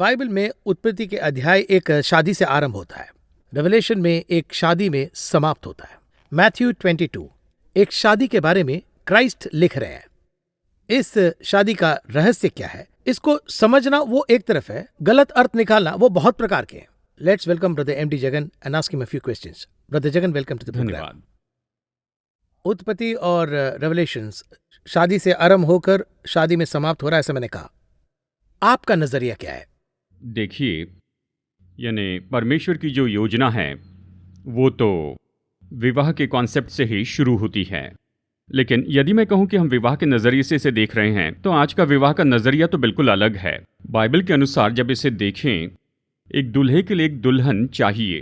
Bible में उत्पत्ति के अध्याय एक शादी से आरंभ होता है, रेवलेशन में एक शादी में समाप्त होता है। मैथ्यू 22 एक शादी के बारे में क्राइस्ट लिख रहे हैं। इस शादी का रहस्य क्या है, इसको समझना वो एक तरफ है, गलत अर्थ निकालना वो बहुत प्रकार के हैं। Let's welcome brother M D Jagan and ask him a few questions. Brother Jagan, welcome to the program. उत्पत्ति और रेवलेशंस शादी से आरंभ होकर शादी में समाप्त हो रहा है, ऐसा मैंने कहा। आपका नजरिया क्या है? देखिए, यानी परमेश्वर की जो योजना है वो तो विवाह के कॉन्सेप्ट से ही शुरू होती है, लेकिन यदि मैं कहूं कि हम विवाह के नज़रिए से इसे देख रहे हैं तो आज का विवाह का नज़रिया तो बिल्कुल अलग है। बाइबल के अनुसार जब इसे देखें, एक दूल्हे के लिए एक दुल्हन चाहिए।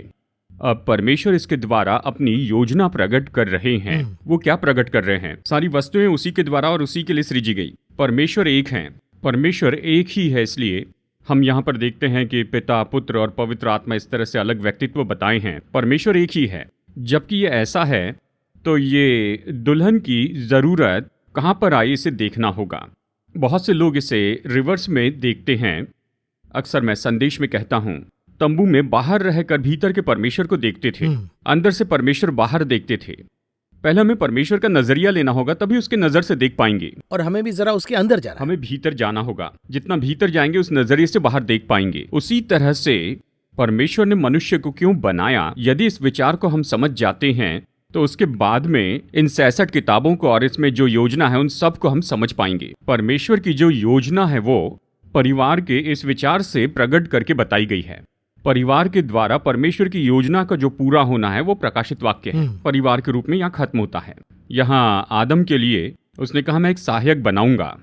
अब परमेश्वर इसके द्वारा अपनी योजना प्रकट कर रहे हैं। वो क्या प्रकट कर रहे हैं? सारी वस्तुएं उसी के द्वारा और उसी के लिए सृजी गई। परमेश्वर एक हैं, परमेश्वर एक ही है। इसलिए हम यहाँ पर देखते हैं कि पिता, पुत्र और पवित्र आत्मा इस तरह से अलग व्यक्तित्व बताए हैं। परमेश्वर एक ही है। जबकि ये ऐसा है तो ये दुल्हन की ज़रूरत कहाँ पर आई, इसे देखना होगा। बहुत से लोग इसे रिवर्स में देखते हैं। अक्सर मैं संदेश में कहता हूँ, तंबू में बाहर रहकर भीतर के परमेश्वर को देखते थे, अंदर से परमेश्वर बाहर देखते थे। पहले हमें परमेश्वर का नजरिया लेना होगा, तभी उसके नजर से देख पाएंगे। और हमें भी जरा उसके अंदर जाना, हमें भीतर जाना होगा। जितना भीतर जाएंगे उस नजरिए से बाहर देख पाएंगे। उसी तरह से परमेश्वर ने मनुष्य को क्यों बनाया, यदि इस विचार को हम समझ जाते हैं तो उसके बाद में इन 66 किताबों को और इसमें जो योजना है उन सब को हम समझ पाएंगे। परमेश्वर की जो योजना है वो परिवार के इस विचार से प्रकट करके बताई गई है। परिवार के द्वारा परमेश्वर की योजना का जो पूरा होना है वो प्रकाशित वाक्य है, परिवार के रूप में यहाँ खत्म होता है। यहाँ आदम के लिए उसने कहा मैं एक सहायक बनाऊंगा,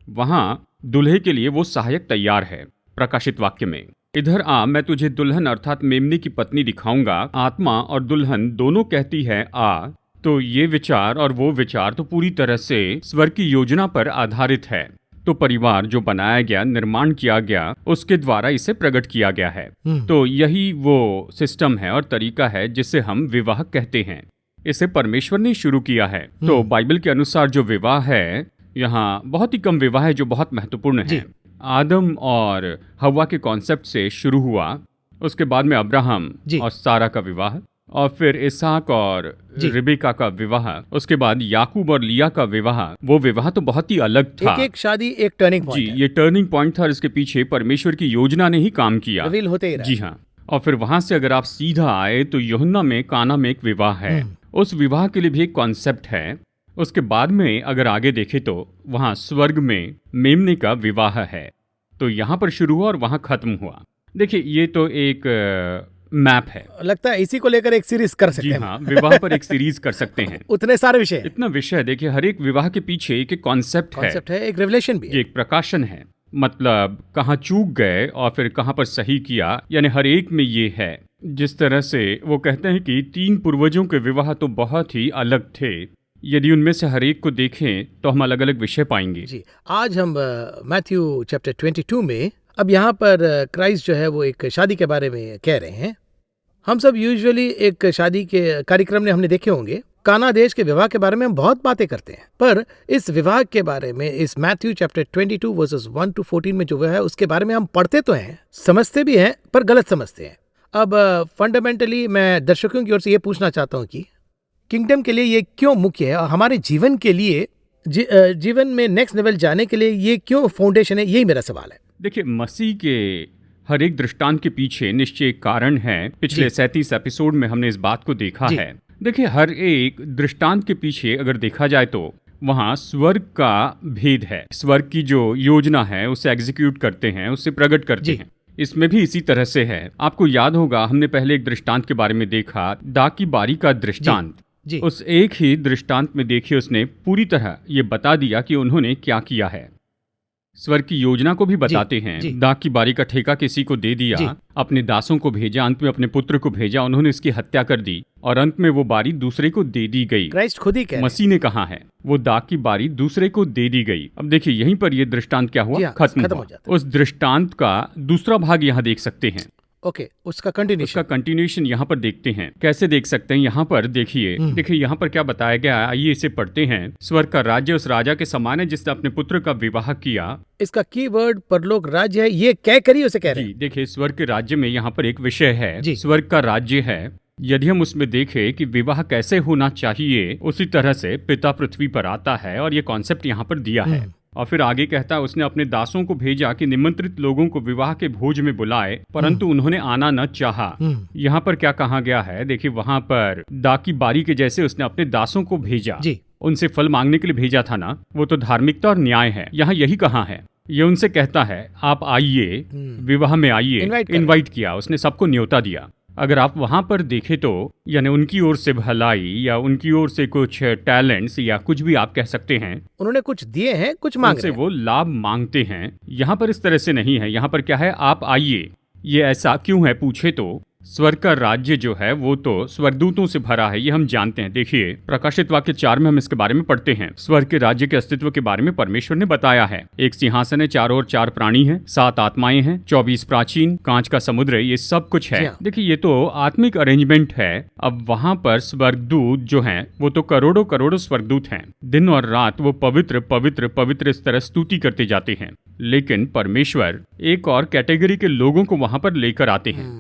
वहाँ दुल्हे के लिए वो सहायक तैयार है प्रकाशित वाक्य में। इधर आ, मैं तुझे दुल्हन अर्थात मेमने की पत्नी दिखाऊंगा। आत्मा और दुल्हन दोनों कहती है आ। तो ये विचार और वो विचार तो पूरी तरह से स्वर्ग की योजना पर आधारित है। तो परिवार जो बनाया गया, निर्माण किया गया, उसके द्वारा इसे प्रकट किया गया है। तो यही वो सिस्टम है और तरीका है जिसे हम विवाह कहते हैं। इसे परमेश्वर ने शुरू किया है। तो बाइबल के अनुसार जो विवाह है, यहाँ बहुत ही कम विवाह है जो बहुत महत्वपूर्ण है। आदम और हवा के कॉन्सेप्ट से शुरू हुआ, उसके बाद में अब्राहम और सारा का विवाह, और फिर इसहाक और रिबेका का विवाह, उसके बाद याकूब और लिया का विवाह। वो विवाह तो बहुत ही अलग था। एक शादी एक टर्निंग पॉइंट जी, ये टर्निंग पॉइंट था और इसके पीछे परमेश्वर की योजना ने ही काम किया। होते ही जी हाँ। और फिर वहां से अगर आप सीधा आए तो यूहन्ना में काना में एक विवाह है। उस विवाह के लिए भी एक कॉन्सेप्ट है। उसके बाद में अगर आगे देखे तो वहां स्वर्ग में मेमने का विवाह है। तो यहाँ पर शुरू हुआ और वहां खत्म हुआ। देखिए, ये तो एक मैप है। लगता है इसी को लेकर एक सीरीज कर सकते हैं। जी हाँ, विवाह पर एक सीरीज कर सकते हैं। उतने सारे विषय, इतना विषय है। देखिए, हर एक विवाह के पीछे एक कॉन्सेप्ट है, एक रेवलेशन भी है, एक प्रकाशन है। मतलब कहाँ चूक गए और फिर कहाँ पर सही किया, यानी हर एक में ये है। जिस तरह से वो कहते हैं कि 3 पूर्वजों के विवाह तो बहुत ही अलग थे, यदि उनमें से हर एक को देखें तो हम अलग अलग विषय पाएंगे। जी, आज हम मैथ्यू चैप्टर 22 में, अब यहाँ पर क्राइस्ट जो है वो एक शादी के बारे में कह रहे हैं। हम सब यूजुअली एक शादी के कार्यक्रम में हमने देखे होंगे, काना देश के विवाह के बारे में हम बहुत बातें करते हैं, पर इस विवाह के बारे में इस मैथ्यू चैप्टर 22 वर्सेस 1 to 14 में जो है उसके बारे में हम पढ़ते तो हैं, समझते भी हैं, पर गलत समझते हैं। अब फंडामेंटली मैं दर्शकों की ओर से ये पूछना चाहता हूँ कि किंगडम के लिए ये क्यों मुख्य है और हमारे जीवन के लिए, जीवन में नेक्स्ट लेवल जाने के लिए ये क्यों फाउंडेशन है, यही मेरा सवाल है। देखिए, मसीह के हर एक दृष्टांत के पीछे निश्चय एक कारण है। पिछले 37 एपिसोड में हमने इस बात को देखा है। देखिए, हर एक दृष्टांत के पीछे अगर देखा जाए तो वहाँ स्वर्ग का भेद है। स्वर्ग की जो योजना है उसे एग्जीक्यूट करते हैं, उसे प्रकट करते हैं। इसमें भी इसी तरह से है। आपको याद होगा, हमने पहले एक दृष्टांत के बारे में देखा, दाख की बारी का दृष्टांत। उस एक ही दृष्टांत में देखिए, उसने पूरी तरह ये बता दिया कि उन्होंने क्या किया है। स्वर्ग की योजना को भी बताते हैं। दाख की बारी का ठेका किसी को दे दिया, अपने दासों को भेजा, अंत में अपने पुत्र को भेजा, उन्होंने इसकी हत्या कर दी और अंत में वो बारी दूसरे को दे दी गई। क्राइस्ट खुद ही मसीह ने कहा है वो दाख की बारी दूसरे को दे दी गई। अब देखिए, यहीं पर ये दृष्टांत क्या हुआ, खत्म हुआ। उस दृष्टांत का दूसरा भाग यहाँ देख सकते हैं। ओके, उसका कंटिन्यूशन। कंटिन्यूशन यहाँ पर देखते हैं। कैसे देख सकते हैं? यहाँ पर देखिए यहाँ पर क्या बताया गया है, आइए इसे पढ़ते हैं। स्वर्ग का राज्य उस राजा के समान है जिसने अपने पुत्र का विवाह किया। इसका कीवर्ड परलोक राज्य है, ये क्या करिए उसे कह रहे हैं। देखिए स्वर्ग के राज्य में यहाँ पर एक विषय है, जी। स्वर्ग का राज्य है। यदि हम उसमें देखें कि विवाह कैसे होना चाहिए, उसी तरह से पिता पृथ्वी पर आता है और ये कॉन्सेप्ट यहाँ पर दिया है। और फिर आगे कहता है, उसने अपने दासों को भेजा कि निमंत्रित लोगों को विवाह के भोज में बुलाए, परंतु उन्होंने आना न चाहा। यहाँ पर क्या कहा गया है? देखिए वहां पर दा की बारी के जैसे उसने अपने दासों को भेजा। जी। उनसे फल मांगने के लिए भेजा था ना, वो तो धार्मिकता और न्याय है। यहाँ यही कहा है। ये उनसे कहता है आप आइए, विवाह में आइए, इनवाइट किया, उसने सबको न्योता दिया। अगर आप वहां पर देखें तो यानी उनकी ओर से भलाई या उनकी ओर से कुछ टैलेंट्स या कुछ भी आप कह सकते हैं, उन्होंने कुछ दिए हैं, कुछ मांग रहे हैं। वो लाभ मांगते हैं। यहाँ पर इस तरह से नहीं है। यहाँ पर क्या है? आप आइए। ये ऐसा क्यों है पूछे तो स्वर्ग का राज्य जो है वो तो स्वर्गदूतों से भरा है, ये हम जानते हैं। देखिए प्रकाशित वाक्य 4 में हम इसके बारे में पढ़ते हैं। स्वर्ग के राज्य के अस्तित्व के बारे में परमेश्वर ने बताया है। एक सिंहासन है, चारों ओर 4 प्राणी हैं, 7 आत्माएं हैं, 24 प्राचीन, कांच का समुद्र है, ये सब कुछ है। देखिए ये तो आत्मिक अरेंजमेंट है। अब वहां पर स्वर्गदूत जो हैं वो तो करोड़ों करोड़ों स्वर्गदूत हैं। दिन और रात वो पवित्र पवित्र पवित्र इस तरह स्तुति करते जाते हैं। लेकिन परमेश्वर एक और कैटेगरी के लोगों को वहां पर लेकर आते हैं।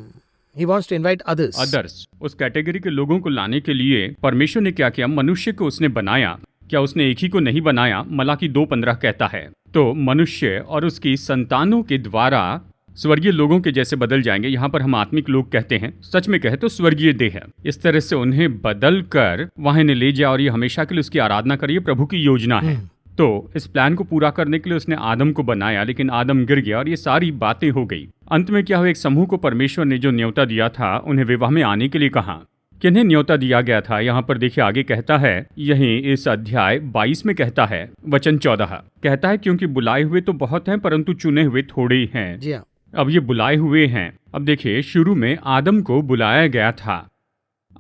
He wants to invite others. उस कैटेगरी के लोगों को लाने के लिए परमेश्वर ने क्या किया? मनुष्य को उसने बनाया। क्या उसने एक ही को नहीं बनाया? मलाकी 2:15 कहता है। तो मनुष्य और उसकी संतानों के द्वारा स्वर्गीय लोगों के जैसे बदल जाएंगे। यहाँ पर हम आत्मिक लोग कहते हैं, सच में कहे तो स्वर्गीय देह है। इस तरह से उन्हें बदल कर वहां ने ले जाए और ये हमेशा के लिए उसकी आराधना करिए। प्रभु की योजना है। तो इस प्लान को पूरा करने के लिए उसने आदम को बनाया, लेकिन आदम गिर गया और ये सारी बातें हो गई। अंत में क्या हुआ? एक समूह को परमेश्वर ने जो न्योता दिया था, उन्हें विवाह में आने के लिए कहा। किन्हें न्योता दिया गया था? यहाँ पर देखिए आगे कहता है, यही इस अध्याय 22 में कहता है, वचन 14 कहता है, क्योंकि बुलाए हुए तो बहुत हैं परंतु चुने हुए थोड़े ही हैं। जी हाँ। अब ये बुलाए हुए हैं। अब देखिए शुरू में आदम को बुलाया गया था,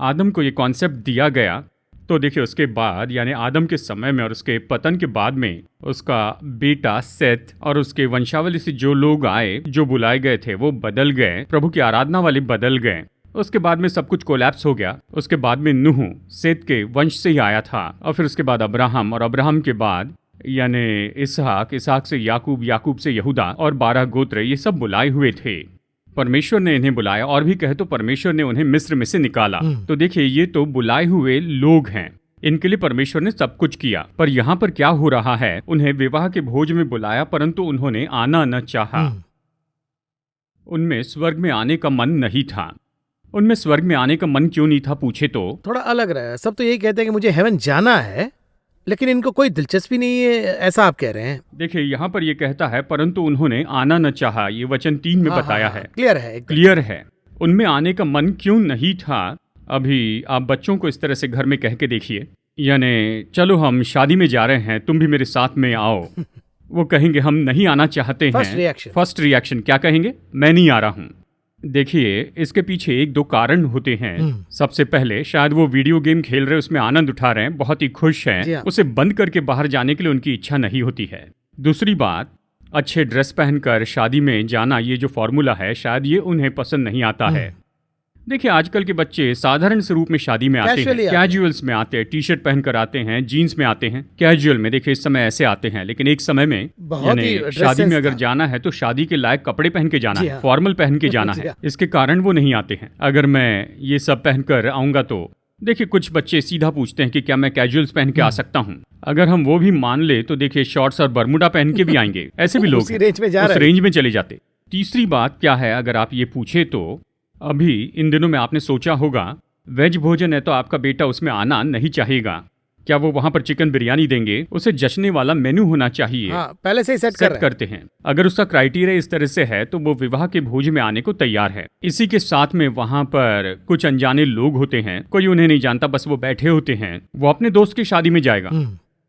आदम को ये कॉन्सेप्ट दिया गया। तो देखिए उसके बाद यानी आदम के समय में और उसके पतन के बाद में उसका बेटा सेथ और उसके वंशावली से जो लोग आए, जो बुलाए गए थे, वो बदल गए, प्रभु की आराधना वाले बदल गए। उसके बाद में सब कुछ कोलैप्स हो गया। उसके बाद में नूह सेथ के वंश से ही आया था, और फिर उसके बाद अब्राहम, और अब्राहम के बाद यानी इसहाक, इसहाक से याकूब, याकूब से यहूदा, और 12 गोत्र, ये सब बुलाए हुए थे। परमेश्वर ने इन्हें बुलाया, और भी कहे तो परमेश्वर ने उन्हें मिस्र में से निकाला। तो देखिए ये तो बुलाए हुए लोग हैं, इनके लिए परमेश्वर ने सब कुछ किया। पर यहाँ पर क्या हो रहा है? उन्हें विवाह के भोज में बुलाया परंतु उन्होंने आना न चाहा। उनमें स्वर्ग में आने का मन नहीं था। उनमें स्वर्ग में आने का मन क्यों नहीं था पूछे तो थोड़ा अलग रहा है। सब तो यही कहते हैं कि मुझे हेवन जाना है, लेकिन इनको कोई दिलचस्पी नहीं है, ऐसा आप कह रहे हैं। देखिए यहाँ पर ये कहता है परंतु उन्होंने आना न चाहा, ये वचन 3 में बताया है। क्लियर है। उनमें आने का मन क्यों नहीं था? अभी आप बच्चों को इस तरह से घर में कह के देखिए, यानी चलो हम शादी में जा रहे हैं, तुम भी मेरे साथ में आओ। वो कहेंगे हम नहीं आना चाहते हैं। फर्स्ट रिएक्शन क्या कहेंगे? मैं नहीं आ रहा हूँ। देखिए इसके पीछे 1-2 कारण होते हैं। सबसे पहले शायद वो वीडियो गेम खेल रहे, उसमें आनंद उठा रहे हैं, बहुत ही खुश हैं, उसे बंद करके बाहर जाने के लिए उनकी इच्छा नहीं होती है। दूसरी बात, अच्छे ड्रेस पहनकर शादी में जाना, ये जो फॉर्मूला है, शायद ये उन्हें पसंद नहीं आता है। देखिए आजकल के बच्चे साधारण स्वरूप में शादी में आते हैं, कैजुअल्स में आते हैं, टी शर्ट पहनकर आते हैं, जीन्स में आते हैं, कैजुअल में। देखिए इस समय ऐसे आते हैं, लेकिन एक समय में यानी शादी में अगर जाना है तो शादी के लायक कपड़े पहन के जाना है, फॉर्मल पहन के जाना है। इसके कारण वो नहीं आते हैं। अगर मैं ये सब पहनकर आऊंगा तो देखिए कुछ बच्चे सीधा पूछते हैं कि क्या मैं कैजुअल्स पहन के आ सकता हूँ? अगर हम वो भी मान ले तो देखिए शॉर्ट्स और बरमुडा पहन के भी आएंगे। ऐसे भी लोग उस रेंज में चले जाते। तीसरी बात क्या है, अगर आप ये पूछे तो अभी इन दिनों में आपने सोचा होगा वेज भोजन है तो आपका बेटा उसमें आना नहीं चाहेगा। क्या वो वहां पर चिकन बिरयानी देंगे? उसे जचने वाला मेन्यू होना चाहिए। पहले से ही सेट करते हैं। अगर उसका क्राइटेरिया इस तरह से है तो वो विवाह के भोज में आने को तैयार है। इसी के साथ में वहां पर कुछ अनजाने लोग होते हैं, कोई उन्हें नहीं जानता, बस वो बैठे होते हैं। वो अपने दोस्त की शादी में जाएगा,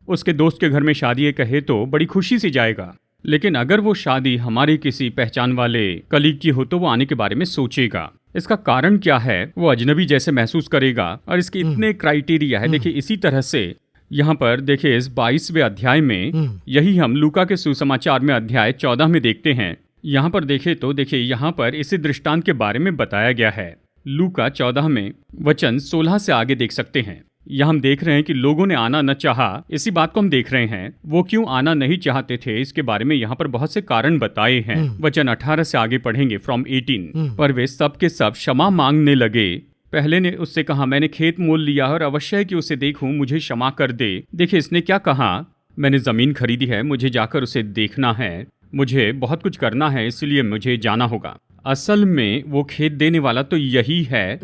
उसके दोस्त के घर में शादी कहे तो बड़ी खुशी से जाएगा। लेकिन अगर वो शादी हमारे किसी पहचान वाले कलीग की हो तो वो आने के बारे में सोचेगा। इसका कारण क्या है? वो अजनबी जैसे महसूस करेगा, और इसके इतने क्राइटेरिया है। देखिए इसी तरह से यहाँ पर देखिए इस 22वें अध्याय में यही हम लूका के सुसमाचार में अध्याय 14 में देखते हैं। यहाँ पर देखें तो देखिए यहाँ पर इसी दृष्टांत के बारे में बताया गया है। लूका 14 में वचन 16 से आगे देख सकते हैं। यहाँ हम देख रहे हैं कि लोगों ने आना न चाहा। इसी बात को हम देख रहे हैं, वो क्यों आना नहीं चाहते थे, इसके बारे में यहाँ पर बहुत से कारण बताए हैं। वचन 18 से आगे पढ़ेंगे फ्रॉम 18। पर वे सब के सब क्षमा मांगने लगे। पहले ने उससे कहा, मैंने खेत मोल लिया और अवश्य है कि उसे देखूं, मुझे क्षमा कर दे। देखिए इसने क्या कहा, मैंने जमीन खरीदी है, मुझे जाकर उसे देखना है, मुझे बहुत कुछ करना है, इसलिए मुझे जाना होगा। असल में वो खेत देने वाला तो यही है,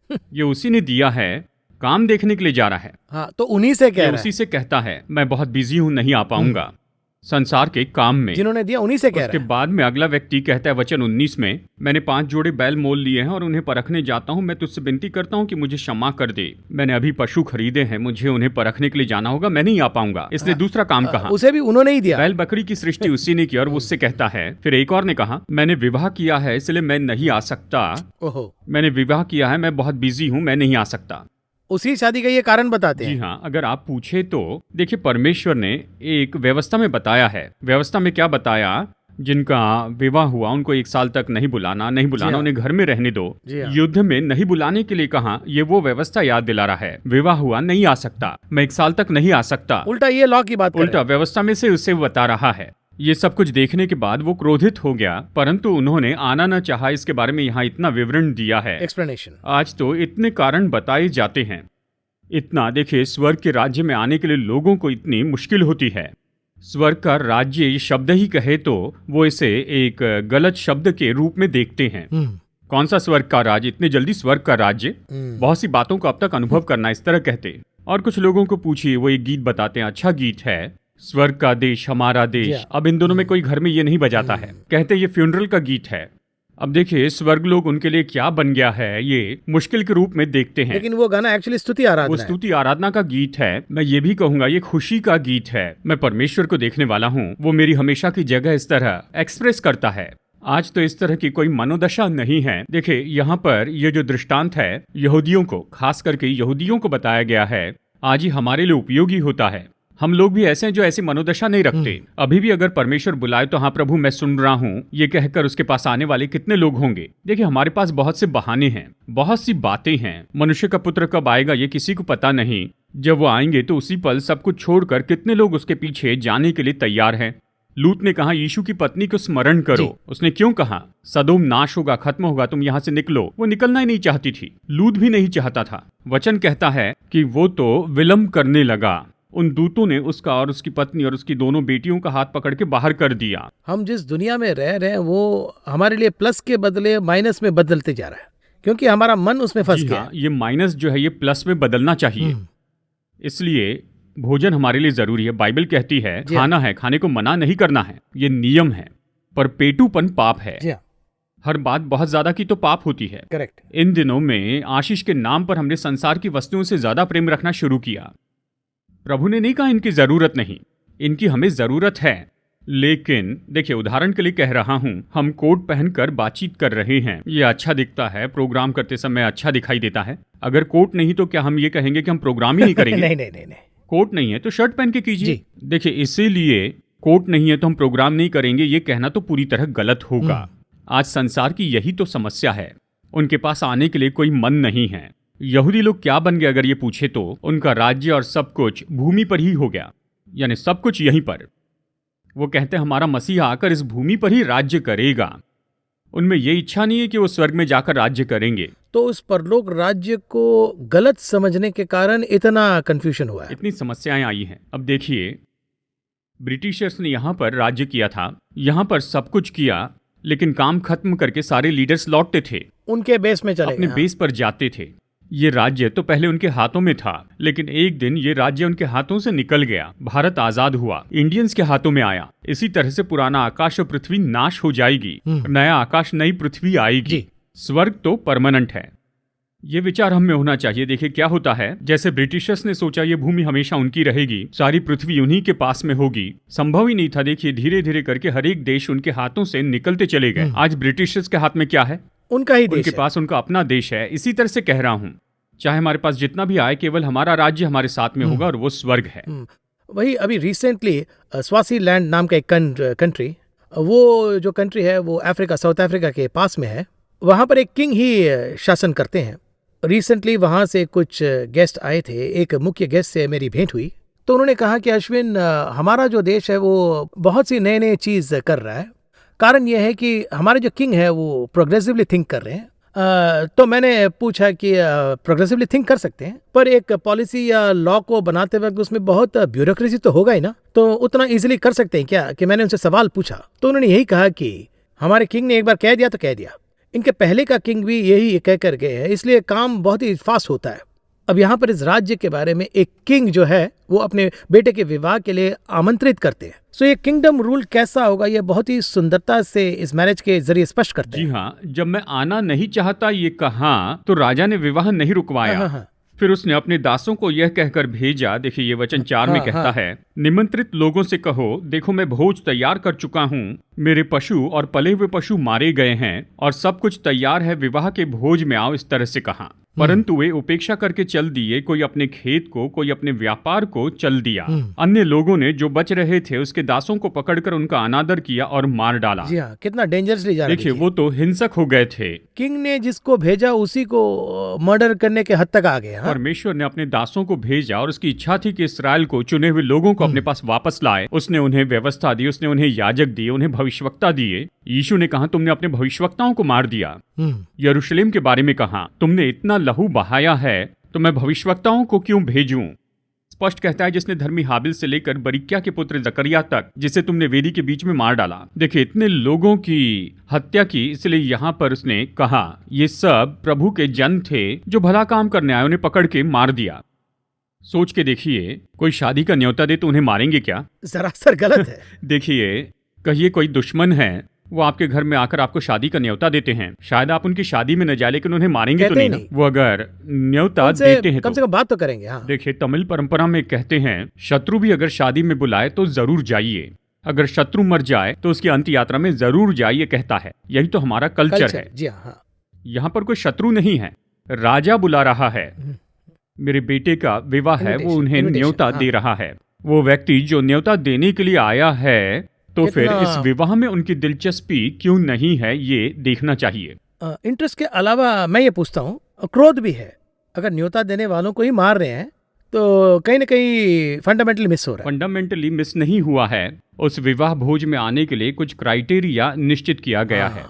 ये उसी ने दिया है, काम देखने के लिए जा रहा है। हाँ, तो उन्हीं से कह रहा है। उसी से कहता है मैं बहुत बिजी हूं, नहीं आ पाऊंगा संसार के काम में। जिन्होंने दिया उन्हीं से कह रहा है। उसके बाद में अगला व्यक्ति कहता है वचन 19 में, मैंने 5 जोड़े बैल मोल लिए हैं और उन्हें परखने जाता हूं। मैं तुझसे विनती करता हूं कि मुझे क्षमा कर दे। मैंने अभी पशु खरीदे हैं, मुझे उन्हें परखने के लिए जाना होगा, मैं नहीं आ पाऊंगा, इसलिए दूसरा काम कहा। उसे भी उन्होंने ही दिया। बैल बकरी की सृष्टि उसी ने की और उससे कहता है। फिर एक और ने कहा, मैंने विवाह किया है इसलिए मैं नहीं आ सकता। ओहो, मैंने विवाह किया है, मैं बहुत बिजी हूँ, मैं नहीं आ सकता। उसी शादी का ये कारण बताते हैं। जी हाँ, अगर आप पूछे तो देखिए परमेश्वर ने एक व्यवस्था में बताया है। व्यवस्था में क्या बताया, जिनका विवाह हुआ उनको 1 साल तक नहीं बुलाना, उन्हें घर में रहने दो। युद्ध में नहीं बुलाने के लिए कहा, ये वो व्यवस्था याद दिला रहा है। विवाह हुआ, नहीं आ सकता, मैं 1 साल तक नहीं आ सकता। उल्टा ये लॉ की बात, उल्टा व्यवस्था में से उसे बता रहा है। ये सब कुछ देखने के बाद वो क्रोधित हो गया, परंतु उन्होंने आना न चाहा। इसके बारे में यहाँ इतना विवरण दिया है, एक्सप्लेनेशन। आज तो इतने कारण बताए जाते हैं, इतना। देखिए स्वर्ग के राज्य में आने के लिए लोगों को इतनी मुश्किल होती है। स्वर्ग का राज्य ये शब्द ही कहे तो वो इसे एक गलत शब्द के रूप में देखते हैं। कौन सा स्वर्ग का राज्य, इतने जल्दी स्वर्ग का राज्य, बहुत सी बातों को अब तक अनुभव करना, इस तरह कहते। और कुछ लोगों को पूछिए, वो एक गीत बताते हैं, अच्छा गीत है, स्वर्ग का देश हमारा देश। अब इन दोनों में कोई घर में ये नहीं बजाता है, कहते ये फ्यूनरल का गीत है। अब देखिए स्वर्ग लोग उनके लिए क्या बन गया है, ये मुश्किल के रूप में देखते हैं। लेकिन वो गाना एक्चुअली स्तुति आराधना, वो स्तुति आराधना का गीत है। मैं ये भी कहूंगा ये खुशी का गीत है। मैं परमेश्वर को देखने वाला हूँ, वो मेरी हमेशा की जगह इस तरह एक्सप्रेस करता है। आज तो इस तरह की कोई मनोदशा नहीं है। देखिए यहाँ पर ये जो दृष्टांत है यहूदियों को, खास करके यहूदियों को बताया गया है, आज ही हमारे लिए उपयोगी होता है। हम लोग भी ऐसे हैं जो ऐसी मनोदशा नहीं रखते। अभी भी अगर परमेश्वर बुलाए तो हाँ प्रभु मैं सुन रहा हूँ, ये कहकर उसके पास आने वाले कितने लोग होंगे। देखिए हमारे पास बहुत से बहाने हैं, बहुत सी बातें हैं। मनुष्य का पुत्र कब आएगा ये किसी को पता नहीं। जब वो आएंगे तो उसी पल सब कुछ छोड़कर कितने लोग उसके पीछे जाने के लिए तैयार हैं। लूत ने कहा यीशु की पत्नी को स्मरण करो। उसने क्यों कहा, सदोम नाश होगा, खत्म होगा, तुम यहाँ से निकलो। वो निकलना ही नहीं चाहती थी, लूत भी नहीं चाहता था। वचन कहता है कि वो तो विलंब करने लगा। उन दूतों ने उसका और उसकी पत्नी और उसकी दोनों बेटियों का हाथ पकड़ के बाहर कर दिया। हम जिस दुनिया में रह रहे हैं वो हमारे लिए प्लस के बदले माइनस में बदलते जा रहा है, क्योंकि हमारा मन उसमें फंस गया। ये माइनस जो है ये प्लस में बदलना चाहिए। इसलिए भोजन हमारे लिए जरूरी है। बाइबल कहती है खाना है, खाने को मना नहीं करना है, ये नियम है। पर पेटूपन पाप है। हर बात बहुत ज्यादा की तो पाप होती है। करेक्ट। इन दिनों में आशीष के नाम पर हमने संसार की वस्तुओं से ज्यादा प्रेम रखना शुरू किया। प्रभु ने नहीं कहा इनकी जरूरत नहीं, इनकी हमें जरूरत है। लेकिन देखिए उदाहरण के लिए कह रहा हूं, हम कोट पहनकर बातचीत कर रहे हैं, ये अच्छा दिखता है, प्रोग्राम करते समय अच्छा दिखाई देता है। अगर कोट नहीं तो क्या हम ये कहेंगे कि हम प्रोग्राम ही नहीं करेंगे? नहीं नहीं नहीं नहीं, कोट नहीं है तो शर्ट पहन के कीजिए। देखिए इसीलिए कोट नहीं है तो हम प्रोग्राम नहीं करेंगे, ये कहना तो पूरी तरह गलत होगा। आज संसार की यही तो समस्या है, उनके पास आने के लिए कोई मन नहीं है। यहूदी लोग क्या बन गए अगर ये पूछे तो, उनका राज्य और सब कुछ भूमि पर ही हो गया, यानी सब कुछ यहीं पर। वो कहते हैं हमारा मसीहा आकर इस भूमि पर ही राज्य करेगा। उनमें ये इच्छा नहीं है कि वो स्वर्ग में जाकर राज्य करेंगे। तो उस परलोक राज्य को गलत समझने के कारण इतना कंफ्यूजन हुआ है, इतनी समस्याएं आई हैं। अब देखिए ब्रिटिशर्स ने यहाँ पर राज्य किया था, यहाँ पर सब कुछ किया, लेकिन काम खत्म करके सारे लीडर्स लौटते थे, उनके बेस में चले, अपने बेस पर जाते थे। ये राज्य तो पहले उनके हाथों में था, लेकिन एक दिन ये राज्य उनके हाथों से निकल गया। भारत आजाद हुआ, इंडियंस के हाथों में आया। इसी तरह से पुराना आकाश और पृथ्वी नाश हो जाएगी, नया आकाश नई पृथ्वी आएगी। स्वर्ग तो परमानेंट है। ये विचार हम में होना चाहिए। देखिए क्या होता है, जैसे ब्रिटिशर्स ने सोचा ये भूमि हमेशा उनकी रहेगी, सारी पृथ्वी उन्हीं के पास में होगी, संभव ही नहीं था। देखिए धीरे धीरे करके हर एक देश उनके हाथों से निकलते चले गए। आज ब्रिटिशर्स के हाथ में क्या है? उनका ही देश, उनके पास उनका अपना देश है। इसी तरह से कह रहा हूँ, चाहे हमारे पास जितना भी आए, केवल हमारा राज्य हमारे साथ में होगा और वो स्वर्ग है। वही अभी रिसेंटली स्वाजीलैंड नाम का एक कंट्री, वो जो कंट्री है वो अफ्रीका, साउथ अफ्रीका के पास में है। वहाँ पर एक किंग ही शासन करते हैं। रिसेंटली वहाँ से कुछ गेस्ट आए थे, एक मुख्य गेस्ट से मेरी भेंट हुई, तो उन्होंने कहा कि अश्विन, हमारा जो देश है वो बहुत सी नए नए चीज़ कर रहा है। कारण यह है कि हमारे जो किंग है वो प्रोग्रेसिवली थिंक कर रहे हैं। तो मैंने पूछा कि प्रोग्रेसिवली थिंक कर सकते हैं, पर एक पॉलिसी या लॉ को बनाते वक्त उसमें बहुत ब्यूरोक्रेसी तो होगा ही ना, तो उतना इजीली कर सकते हैं क्या? कि मैंने उनसे सवाल पूछा तो उन्होंने यही कहा कि हमारे किंग ने एक बार कह दिया तो कह दिया। इनके पहले का किंग भी यही कह कर गए हैं, इसलिए काम बहुत ही फास्ट होता है। अब यहाँ पर इस राज्य के बारे में एक किंग जो है वो अपने बेटे के विवाह के लिए आमंत्रित करते हैं। सो ये किंगडम रूल कैसा होगा, ये बहुत ही सुंदरता से इस मैरिज के जरिए स्पष्ट करते जी हैं। हाँ, जब मैं आना नहीं चाहता ये कहा तो राजा ने विवाह नहीं रुकवाया। हाँ, हाँ, फिर उसने अपने दासों को यह कहकर भेजा, देखिए ये वचन 4 में हाँ, कहता हाँ। है, निमंत्रित लोगों से कहो, देखो मैं भोज तैयार कर चुका हूँ, मेरे पशु और पले हुए पशु मारे गए हैं और सब कुछ तैयार है, विवाह के भोज में आओ, इस तरह से कहा। परंतु वे उपेक्षा करके चल दिए, कोई अपने खेत को, कोई अपने व्यापार को चल दिया। अन्य लोगों ने जो बच रहे थे उसके दासों को पकड़कर उनका अनादर किया और मार डाला। जी हाँ, कितना डेंजरसली जा रही देखिए थी। वो तो हिंसक हो गए थे। किंग ने जिसको भेजा उसी को मर्डर करने के हद तक आ गए। हाँ? परमेश्वर ने अपने दासों को भेजा और उसकी इच्छा थी कि इस्राएल को, चुने हुए लोगों को अपने पास वापस लाए। उसने उन्हें व्यवस्था दी, उसने उन्हें याजक दिए, उन्हें भविष्यवक्ता दिए। यीशु ने कहा, तुमने अपने भविष्यवक्ताओं को मार दिया। यरूशलेम के बारे में कहा, तुमने इतना लहू बहाया है तो मैं भविष्यवक्ताओं को क्यों भेजूं? स्पष्ट कहता है, जिसने धर्मी हाबिल से लेकर बरिक्या के पुत्र जकरिया तक, जिसे तुमने वेदी के बीच में मार डाला। देखिए इतने लोगों की हत्या की, इसलिए यहाँ पर उसने कहा ये सब प्रभु के जन थे जो भला काम करने आए, उन्हें पकड़ के मार दिया। सोच के देखिए, कोई शादी का न्योता दे तो उन्हें मारेंगे क्या? सरासर गलत है। देखिए, कहिए कोई दुश्मन है, वो आपके घर में आकर आपको शादी का न्योता देते हैं, शायद आप उनकी शादी में न जाए, लेकिन उन्हें मारेंगे तो कहते ही नहीं ना। नहीं। वो अगर न्योता उनसे देते हैं कम से तो कम बात तो करेंगे। हाँ। देखिए तमिल परंपरा में कहते हैं, शत्रु भी अगर शादी में बुलाए तो जरूर जाइए, अगर शत्रु मर जाए तो उसकी अंत यात्रा में जरूर जाइए, कहता है। यही तो हमारा कल्चर है। जी हाँ। यहाँ पर कोई शत्रु नहीं है, राजा बुला रहा है। मेरे बेटे का विवाह है, वो उन्हें Invitation, न्योता हाँ। दे रहा है। वो व्यक्ति जो न्योता देने के लिए आया है, तो फिर कितना- इस विवाह में उनकी दिलचस्पी क्यों नहीं है, ये देखना चाहिए। इंटरेस्ट के अलावा मैं ये पूछता हूँ, क्रोध भी है। अगर न्योता देने वालों को ही मार रहे हैं तो कहीं ना कहीं फंडामेंटली मिस हो रहा है। फंडामेंटली मिस नहीं हुआ है। उस विवाह भोज में आने के लिए कुछ क्राइटेरिया निश्चित किया गया है।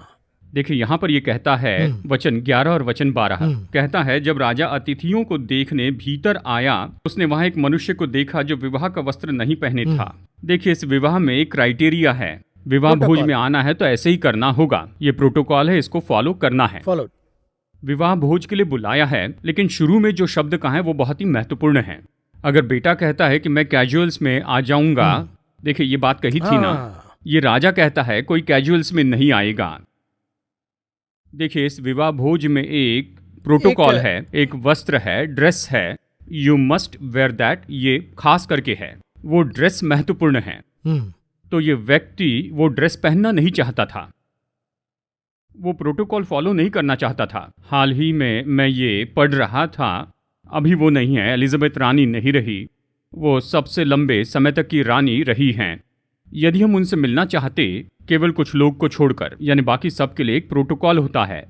देखिए यहाँ पर ये कहता है, वचन 11 और वचन 12 कहता है, जब राजा अतिथियों को देखने भीतर आया, उसने वहां एक मनुष्य को देखा जो विवाह का वस्त्र नहीं पहने था। देखिए इस विवाह में एक क्राइटेरिया है, विवाह भोज में आना है तो ऐसे ही करना होगा। ये प्रोटोकॉल है, इसको फॉलो करना है। फॉलो। विवाह भोज के लिए बुलाया है, लेकिन शुरू में जो शब्द कहा है वो बहुत ही महत्वपूर्ण है। अगर बेटा कहता है कि मैं कैजुअल्स में आ जाऊंगा, देखिए ये बात कही थी ना, ये राजा कहता है कोई कैजुअल्स में नहीं आएगा। देखिए इस विवाह भोज में एक प्रोटोकॉल है, एक वस्त्र है, ड्रेस है, यू मस्ट वेयर दैट, ये खास करके है। वो ड्रेस महत्वपूर्ण है। तो ये व्यक्ति वो ड्रेस पहनना नहीं चाहता था, वो प्रोटोकॉल फॉलो नहीं करना चाहता था। हाल ही में मैं ये पढ़ रहा था, अभी वो नहीं है, एलिजाबेथ रानी नहीं रही, वो सबसे लंबे समय तक की रानी रही हैं। यदि हम उनसे मिलना चाहते, केवल कुछ लोग को छोड़कर, यानी बाकी सब के लिए एक प्रोटोकॉल होता है।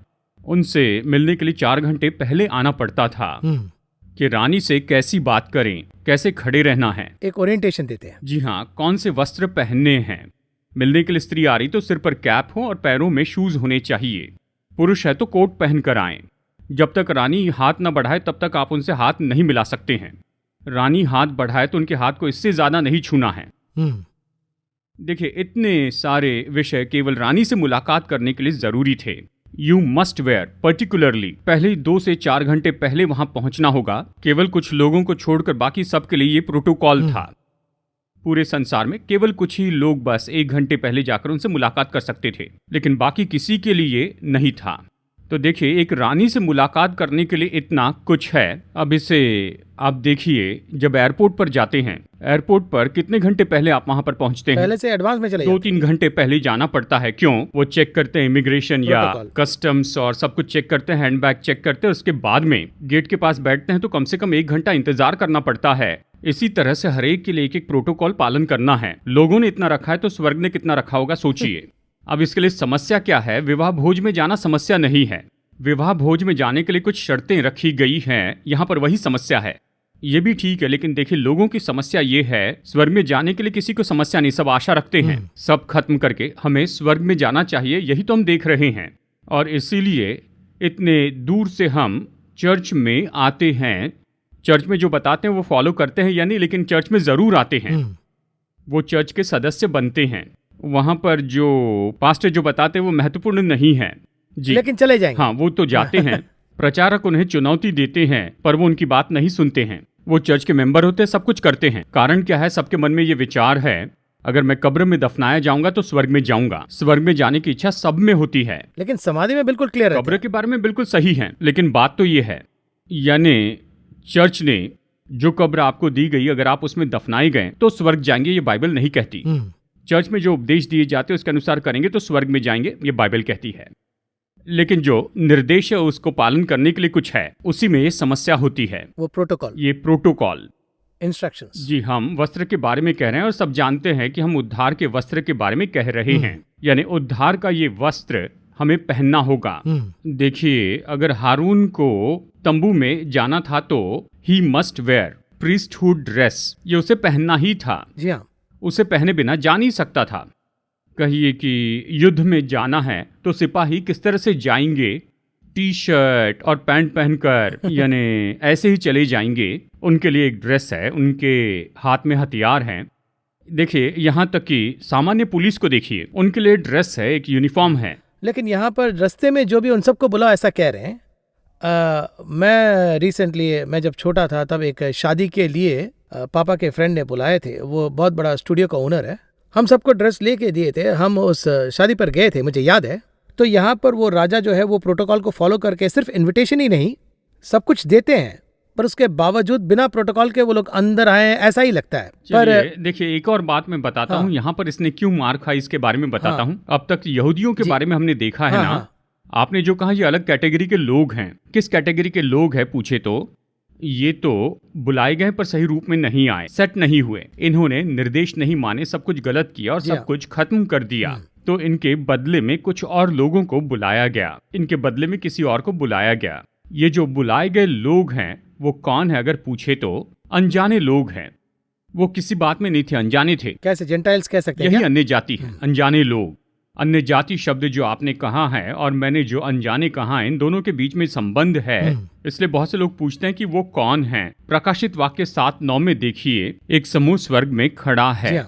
उनसे मिलने के लिए 4 घंटे पहले आना पड़ता था कि रानी से कैसी बात करें, कैसे खड़े रहना है, एक ओरिएंटेशन देते हैं। जी हाँ, कौन से वस्त्र पहनने हैं। मिलने के लिए स्त्री आ रही तो सिर पर कैप हो और पैरों में शूज होने चाहिए। पुरुष है तो कोट पहन कर आए। जब तक रानी हाथ न बढ़ाए तब तक आप उनसे हाथ नहीं मिला सकते हैं। रानी हाथ बढ़ाए तो उनके हाथ को इससे ज्यादा नहीं छूना है। देखिए इतने सारे विषय केवल रानी से मुलाकात करने के लिए जरूरी थे। यू मस्ट वेयर, पर्टिकुलरली पहले 2 से 4 घंटे पहले वहां पहुंचना होगा। केवल कुछ लोगों को छोड़कर बाकी सब के लिए ये प्रोटोकॉल था। पूरे संसार में केवल कुछ ही लोग बस 1 घंटे पहले जाकर उनसे मुलाकात कर सकते थे, लेकिन बाकी किसी के लिए नहीं था। तो देखिए एक रानी से मुलाकात करने के लिए इतना कुछ है। अब इसे आप देखिए, जब एयरपोर्ट पर जाते हैं, एयरपोर्ट पर कितने घंटे पहले आप वहां पर पहुंचते हैं? पहले से एडवांस में चले 2-3 घंटे पहले जाना पड़ता है। क्यों? वो चेक करते हैं, इमिग्रेशन या कस्टम्स और सब कुछ चेक करते हैं, हैंडबैग चेक करते हैं। उसके बाद में गेट के पास बैठते हैं तो कम से कम 1 घंटा इंतजार करना पड़ता है। इसी तरह से हर एक के लिए एक एक प्रोटोकॉल पालन करना है। लोगों ने इतना रखा है तो स्वर्ग ने कितना रखा होगा, सोचिए। अब इसके लिए समस्या क्या है? विवाह भोज में जाना समस्या नहीं है। विवाह भोज में जाने के लिए कुछ शर्तें रखी गई हैं, यहाँ पर वही समस्या है। ये भी ठीक है, लेकिन देखिए लोगों की समस्या ये है, स्वर्ग में जाने के लिए किसी को समस्या नहीं, सब आशा रखते हैं सब खत्म करके हमें स्वर्ग में जाना चाहिए, यही तो हम देख रहे हैं। और इसीलिए इतने दूर से हम चर्च में आते हैं। चर्च में जो बताते हैं वो फॉलो करते हैं या नहीं, लेकिन चर्च में ज़रूर आते हैं। वो चर्च के सदस्य बनते हैं। वहाँ पर जो पास्टर जो बताते हैं वो महत्वपूर्ण नहीं है जी, लेकिन चले जाएंगे। हाँ, वो तो जाते हैं। प्रचारक उन्हें चुनौती देते हैं पर वो उनकी बात नहीं सुनते हैं। वो चर्च के मेंबर होते हैं, सब कुछ करते हैं। कारण क्या है? सबके मन में ये विचार है, अगर मैं कब्र में दफनाया जाऊंगा तो स्वर्ग में जाऊंगा। स्वर्ग में जाने की इच्छा सब में होती है, लेकिन समाधि में बिल्कुल क्लियर है। कब्र के बारे में बिल्कुल सही है, लेकिन बात तो ये है, यानी चर्च ने जो कब्र आपको दी गई, अगर आप उसमें दफनाए गए तो स्वर्ग जाएंगे, ये बाइबल नहीं कहती। चर्च में जो उपदेश दिए जाते हैं उसके अनुसार करेंगे तो स्वर्ग में जाएंगे, ये बाइबल कहती है। लेकिन जो निर्देश है उसको पालन करने के लिए कुछ है, उसी में ये समस्या होती है। वो प्रोटोकॉल, ये प्रोटोकॉल, इंस्ट्रक्शंस। जी, हम वस्त्र के बारे में कह रहे हैं और सब जानते हैं कि हम उद्धार के वस्त्र के बारे में कह रहे हैं। यानी उद्धार का ये वस्त्र हमें पहनना होगा। देखिए, अगर हारून को तंबू में जाना था तो he must where priesthood dress, ये उसे पहनना ही था। जी हाँ, उसे पहने बिना जा नहीं सकता था। कहिए कि युद्ध में जाना है तो सिपाही किस तरह से जाएंगे? टी शर्ट और पैंट पहनकर, यानी ऐसे ही चले जाएंगे। उनके लिए एक ड्रेस है, उनके हाथ में हथियार हैं। देखिए, यहाँ तक कि सामान्य पुलिस को देखिए, उनके लिए ड्रेस है, एक यूनिफॉर्म है। लेकिन यहाँ पर रास्ते में जो भी उन सबको बुला ऐसा कह रहे हैं। मैं रिसेंटली, मैं जब छोटा था तब एक शादी के लिए पापा के फ्रेंड ने बुलाए थे। वो बहुत बड़ा स्टूडियो का ओनर है। हम सबको ड्रेस लेके दिए थे, हम उस शादी पर गए थे, मुझे याद है। तो यहाँ पर वो राजा जो है वो प्रोटोकॉल को फॉलो करके सिर्फ इनविटेशन ही नहीं सब कुछ देते हैं, पर उसके बावजूद बिना प्रोटोकॉल के वो लोग अंदर आए, ऐसा ही लगता है। पर देखिए, एक और बात मैं बताता हूँ, यहाँ पर इसने क्यों मार खाई इसके बारे में बताता हूँ। अब तक यहूदियों के बारे में हमने देखा है ना। आपने जो कहा ये अलग कैटेगरी के लोग हैं। किस कैटेगरी के लोग हैं पूछे तो ये तो बुलाए गए पर सही रूप में नहीं आए, सेट नहीं हुए, इन्होंने निर्देश नहीं माने, सब कुछ गलत किया और सब कुछ खत्म कर दिया। तो इनके बदले में कुछ और लोगों को बुलाया गया, इनके बदले में किसी और को बुलाया गया। ये जो बुलाए गए लोग हैं वो कौन है अगर पूछे तो अनजाने लोग हैं। वो किसी बात में नहीं थे, अनजाने थे। कैसे जेंटाइल्स कह सकते हैं? यही अन्य जाति है, अनजाने लोग। अन्य जाति शब्द जो आपने कहा है और मैंने जो अनजाने कहा है, इन दोनों के बीच में संबंध है। इसलिए बहुत से लोग पूछते हैं कि वो कौन है। प्रकाशित वाक्य 7:9 में देखिए, एक समूह स्वर्ग में खड़ा है,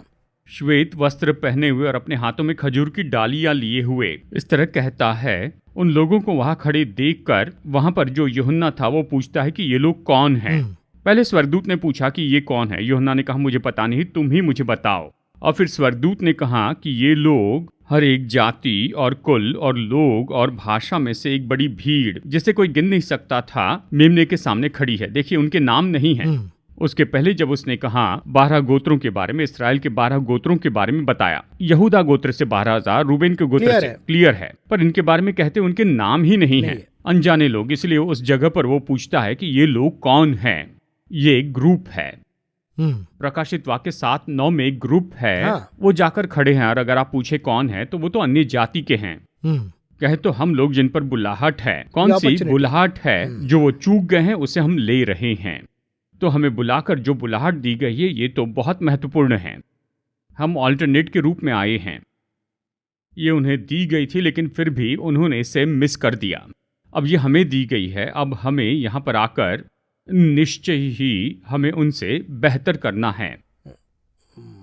श्वेत वस्त्र पहने हुए और अपने हाथों में खजूर की डालियां लिए हुए। इस तरह कहता है। उन लोगों को वहां खड़े देखकर वहां पर जो यूहन्ना था वो पूछता है कि ये लोग कौन हैं। पहले स्वर्गदूत ने पूछा कि ये कौन है। यूहन्ना ने कहा मुझे पता नहीं, तुम ही मुझे बताओ। और फिर स्वर्गदूत ने कहा कि ये लोग हर एक जाति और कुल और लोग और भाषा में से एक बड़ी भीड़, जिसे कोई गिन नहीं सकता था, मेमने के सामने खड़ी है। देखिए, उनके नाम नहीं है। उसके पहले जब उसने कहा 12 गोत्रों के बारे में, इसराइल के 12 गोत्रों के बारे में बताया। यहूदा गोत्र से 12,000, रूबेन के गोत्र से क्लियर है, पर इनके बारे में कहते उनके नाम ही नहीं है, अनजाने लोग। इसलिए उस जगह पर वो पूछता है कि ये लोग कौन हैं। ये एक ग्रुप है। प्रकाशित वाक्य 7:9 में एक ग्रुप है। वो जाकर खड़े हैं और अगर आप पूछे कौन है तो वो तो अन्य जाति के हैं। कहे तो हम लोग जिन पर बुलाहट है, कौन सी बुलाहट है जो वो चूक गए हैं उसे हम ले रहे हैं। तो हमें बुलाकर जो बुलाहट दी गई है ये तो बहुत महत्वपूर्ण है। हम ऑल्टरनेट के रूप में आए हैं। ये उन्हें दी गई थी लेकिन फिर भी उन्होंने इसे मिस कर दिया। अब ये हमें दी गई है, अब हमें यहाँ पर आकर निश्चय ही हमें उनसे बेहतर करना है।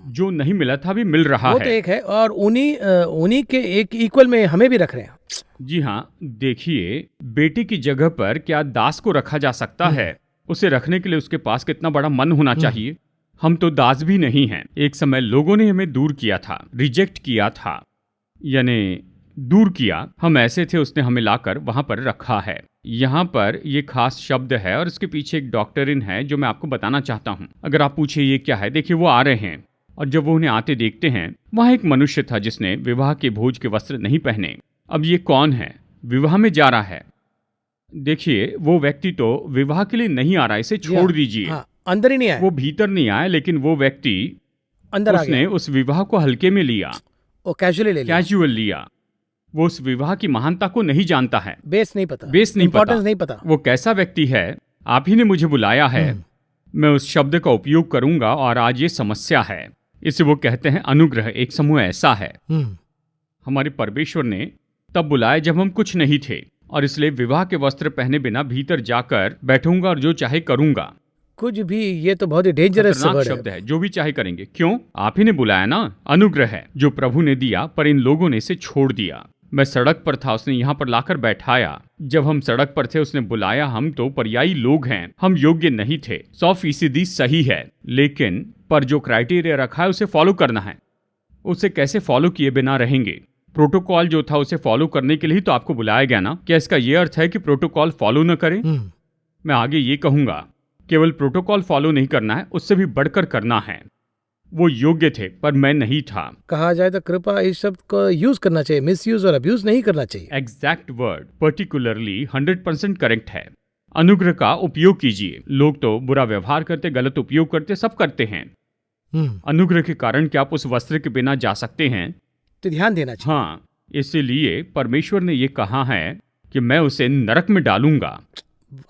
जो नहीं मिला था भी मिल रहा वो है। तो एक है और उन्हीं के एक इक्वल में हमें भी रख रहे हैं। जी हाँ, देखिए, बेटी की जगह पर क्या दास को रखा जा सकता है? उसे रखने के लिए उसके पास कितना बड़ा मन होना चाहिए। हम तो दास भी नहीं हैं। एक समय लोगों ने हमें दूर किया था, रिजेक्ट किया था, यानी दूर किया। हम ऐसे थे, उसने हमें लाकर वहां पर रखा है। यहाँ पर ये खास शब्द है और इसके पीछे एक डॉक्टरिन है जो मैं आपको बताना चाहता हूँ। अगर आप पूछे ये क्या है, देखिए वो आ रहे हैं और जब वो उन्हें आते देखते हैं, वहां एक मनुष्य था जिसने विवाह के भोज के वस्त्र नहीं पहने। अब ये कौन है? विवाह में जा रहा है। देखिए, वो व्यक्ति तो विवाह के लिए नहीं आ रहा, इसे छोड़ दीजिए। अंदर ही नहीं आया, वो भीतर नहीं आया, लेकिन वो व्यक्ति अंदर आ उसने गया, उस विवाह को हल्के में लिया, वो कैजुअली ले लिया, कैजुअल लिया। वो उस विवाह की महानता को नहीं जानता है, बेस नहीं पता, बेस नहीं इंपॉर्टेंस पता, नहीं पता। वो कैसा व्यक्ति है। आप ही ने मुझे बुलाया है, मैं उस शब्द का उपयोग करूंगा, और आज ये समस्या है। इसे वो कहते हैं अनुग्रह। एक समूह ऐसा है, हमारे परमेश्वर ने तब बुलाया जब हम कुछ नहीं थे, और इसलिए विवाह के वस्त्र पहने बिना भीतर जाकर बैठूंगा और जो चाहे करूंगा। कुछ भी, ये तो बहुत ही डेंजरस खतरनाक वर्ड शब्द है। है, जो भी चाहे करेंगे। क्यों? आप ही ने बुलाया ना। अनुग्रह है जो प्रभु ने दिया, पर इन लोगों ने इसे छोड़ दिया। मैं सड़क पर था, उसने यहाँ पर लाकर बैठाया। जब हम सड़क पर थे उसने बुलाया। हम तो पर्यायी लोग हैं, हम योग्य नहीं थे। 100% सही है, लेकिन पर जो क्राइटेरिया रखा है उसे फॉलो करना है। उसे कैसे फॉलो किए बिना रहेंगे? प्रोटोकॉल जो था उसे फॉलो करने के लिए तो आपको बुलाया गया ना। क्या इसका यह अर्थ है कि प्रोटोकॉल फॉलो न करें? मैं आगे ये कहूंगा, केवल प्रोटोकॉल फॉलो नहीं करना है, उससे भी बढ़कर करना है। वो योग्य थे पर मैं नहीं था। कहा जाए तो कृपा इस शब्द को यूज करना चाहिए, मिसयूज और अब्यूज नहीं करना चाहिए। एग्जैक्ट वर्ड, पर्टिकुलरली 100% करेक्ट है। अनुग्रह का उपयोग कीजिए। लोग तो बुरा व्यवहार करते, गलत उपयोग करते, सब करते हैं। अनुग्रह के कारण क्या आप उस वस्त्र के बिना जा सकते हैं? तो ध्यान देना चाहिए। हाँ, इसीलिए परमेश्वर ने ये कहा है कि मैं उसे नरक में डालूंगा।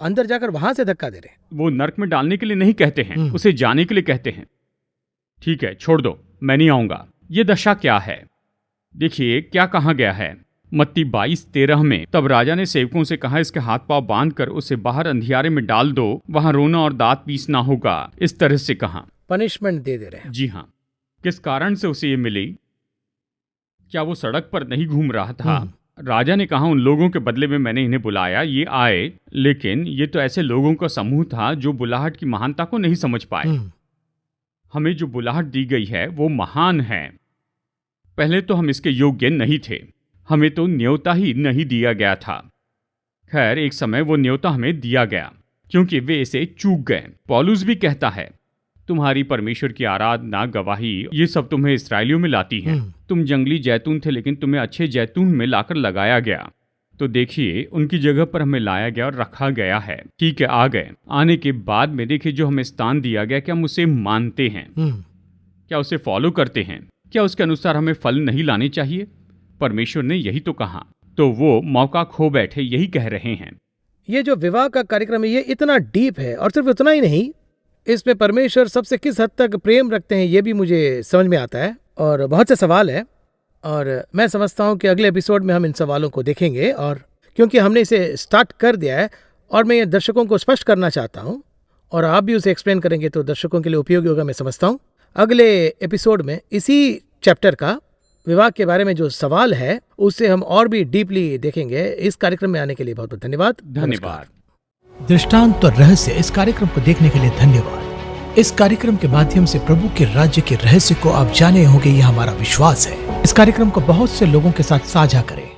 अंदर जाकर वहां से धक्का दे रहे हैं। वो नरक में डालने के लिए नहीं कहते हैं, उसे जाने के लिए कहते हैं। ठीक है, छोड़ दो, मैं नहीं आऊंगा। ये दशा क्या है? देखिए क्या कहा गया है मत्ती 22:13 में। तब राजा ने सेवकों से कहा, इसके हाथ पांव बांधकर उसे बाहर अंधियारे में डाल दो, वहां रोना और दांत पीसना होगा। इस तरह से कहा, पनिशमेंट दे रहे हैं। जी हाँ। किस कारण से उसे ये मिली? क्या वो सड़क पर नहीं घूम रहा था? राजा ने कहा, उन लोगों के बदले में मैंने इन्हें बुलाया, ये आए, लेकिन ये तो ऐसे लोगों का समूह था जो बुलाहट की महानता को नहीं समझ पाए। हमें जो बुलाहट दी गई है वो महान है। पहले तो हम इसके योग्य नहीं थे, हमें तो न्योता ही नहीं दिया गया था। खैर, एक समय वो न्योता हमें दिया गया क्योंकि वे इसे चूक गए। पौलुस भी कहता है, तुम्हारी परमेश्वर की आराधना, गवाही, ये सब तुम्हें इसराइलियों में लाती है। तुम जंगली जैतून थे, लेकिन तुम्हें अच्छे जैतून में लाकर लगाया गया। तो देखिए, उनकी जगह पर हमें लाया गया और रखा गया है। ठीक है, आ गए। आने के बाद में देखिए जो हमें स्थान दिया गया, क्या हम उसे मानते हैं? क्या उसे फॉलो करते हैं? क्या उसके अनुसार हमें फल नहीं लाने चाहिए? परमेश्वर ने यही तो कहा। तो वो मौका खो बैठे, यही कह रहे हैं। ये जो विवाह का कार्यक्रम है ये इतना डीप है, और सिर्फ इतना ही नहीं, इसमें परमेश्वर सबसे किस हद तक प्रेम रखते हैं ये भी मुझे समझ में आता है। और बहुत से सवाल है, और मैं समझता हूं कि अगले एपिसोड में हम इन सवालों को देखेंगे। और क्योंकि हमने इसे स्टार्ट कर दिया है और मैं ये दर्शकों को स्पष्ट करना चाहता हूं, और आप भी उसे एक्सप्लेन करेंगे तो दर्शकों के लिए उपयोगी होगा, मैं समझता हूं। अगले एपिसोड में इसी चैप्टर का विवाह के बारे में जो सवाल है उससे हम और भी डीपली देखेंगे। इस कार्यक्रम में आने के लिए बहुत बहुत धन्यवाद। धन्यवाद। दृष्टांत और रहस्य इस कार्यक्रम को देखने के लिए धन्यवाद। इस कार्यक्रम के माध्यम से प्रभु के राज्य के रहस्य को आप जाने होंगे, यह हमारा विश्वास है। इस कार्यक्रम को बहुत से लोगों के साथ साझा करें।